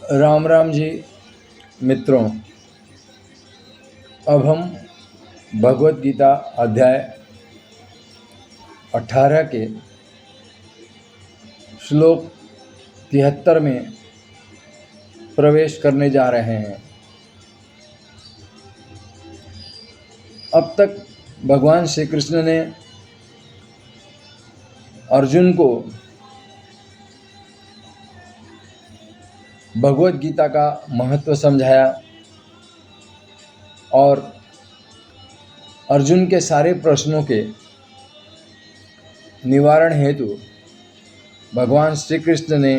राम राम जी मित्रों। अब हम भगवत गीता अध्याय 18 के श्लोक 73 में प्रवेश करने जा रहे हैं। अब तक भगवान श्री कृष्ण ने अर्जुन को भगवत गीता का महत्व समझाया और अर्जुन के सारे प्रश्नों के निवारण हेतु भगवान श्री कृष्ण ने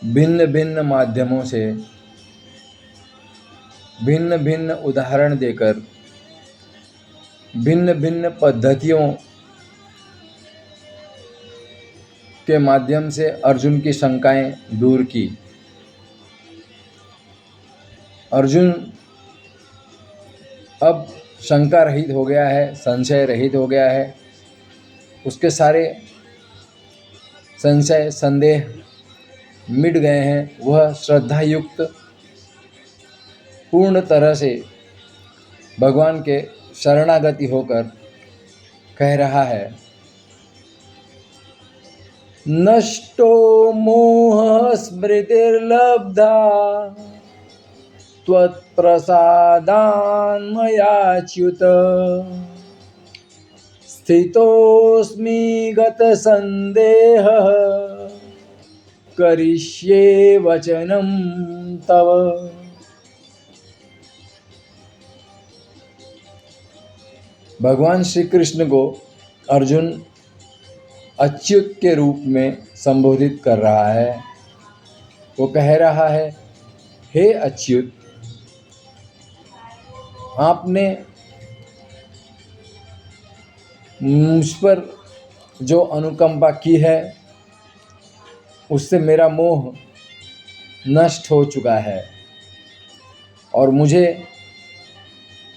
भिन्न भिन्न माध्यमों से भिन्न भिन्न उदाहरण देकर भिन्न भिन्न पद्धतियों के माध्यम से अर्जुन की शंकाएं दूर की। अर्जुन अब शंका रहित हो गया है, संशय रहित हो गया है। उसके सारे संशय संदेह मिट गए हैं। वह श्रद्धा युक्त पूर्ण तरह से भगवान के शरणागति होकर कह रहा है, नष्टो मोह स्मृतिर्लब्धा त्वत्प्रसादान् मयाच्युत स्थितोऽस्मि गतसन्देहः करिष्ये वचनं तव। भगवान श्री कृष्ण को अर्जुन अच्युत के रूप में संबोधित कर रहा है। वो कह रहा है, हे अच्युत, आपने मुझ पर जो अनुकंपा की है उससे मेरा मोह नष्ट हो चुका है और मुझे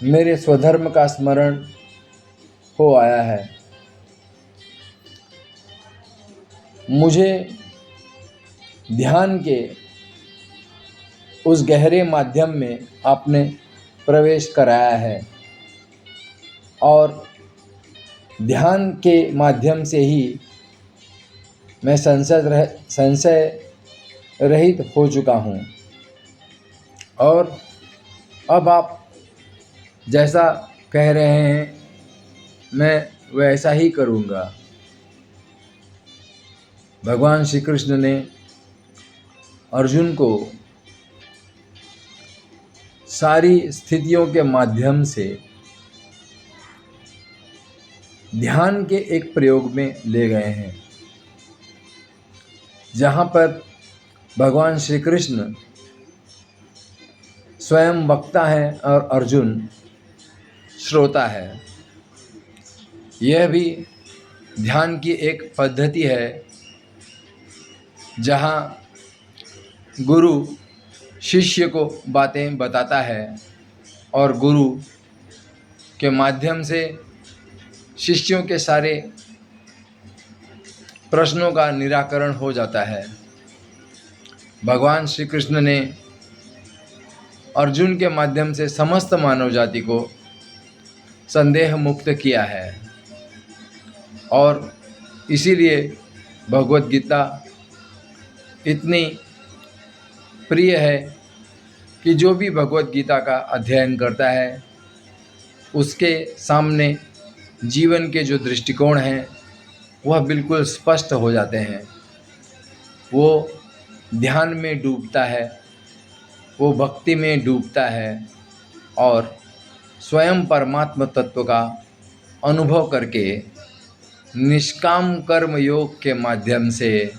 मेरे स्वधर्म का स्मरण हो आया है। मुझे ध्यान के उस गहरे माध्यम में आपने प्रवेश कराया है और ध्यान के माध्यम से ही मैं संशय रहित हो चुका हूँ और अब आप जैसा कह रहे हैं मैं वैसा ही करूँगा। भगवान श्री कृष्ण ने अर्जुन को सारी स्थितियों के माध्यम से ध्यान के एक प्रयोग में ले गए हैं, जहाँ पर भगवान श्री कृष्ण स्वयं वक्ता है और अर्जुन श्रोता है। यह भी ध्यान की एक पद्धति है जहाँ गुरु शिष्य को बातें बताता है और गुरु के माध्यम से शिष्यों के सारे प्रश्नों का निराकरण हो जाता है। भगवान श्री कृष्ण ने अर्जुन के माध्यम से समस्त मानव जाति को संदेह मुक्त किया है और इसीलिए भगवत गीता इतनी प्रिय है कि जो भी भगवत गीता का अध्ययन करता है उसके सामने जीवन के जो दृष्टिकोण हैं वह बिल्कुल स्पष्ट हो जाते हैं। वो ध्यान में डूबता है, वो भक्ति में डूबता है और स्वयं परमात्म तत्व का अनुभव करके निष्काम कर्म योग के माध्यम से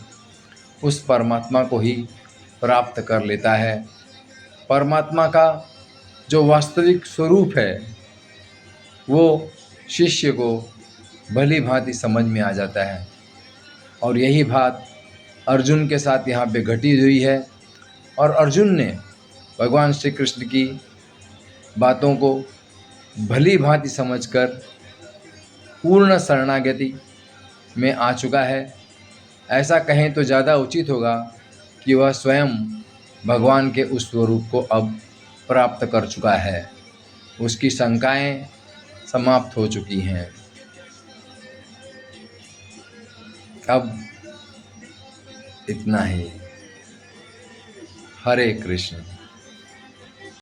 उस परमात्मा को ही प्राप्त कर लेता है। परमात्मा का जो वास्तविक स्वरूप है वो शिष्य को भली भांति समझ में आ जाता है और यही बात अर्जुन के साथ यहाँ पे घटी हुई है और अर्जुन ने भगवान श्री कृष्ण की बातों को भली भांति समझकर पूर्ण शरणागति में आ चुका है। ऐसा कहें तो ज़्यादा उचित होगा कि वह स्वयं भगवान के उस स्वरूप को अब प्राप्त कर चुका है। उसकी शंकाएं समाप्त हो चुकी हैं। अब इतना ही। हरे कृष्ण।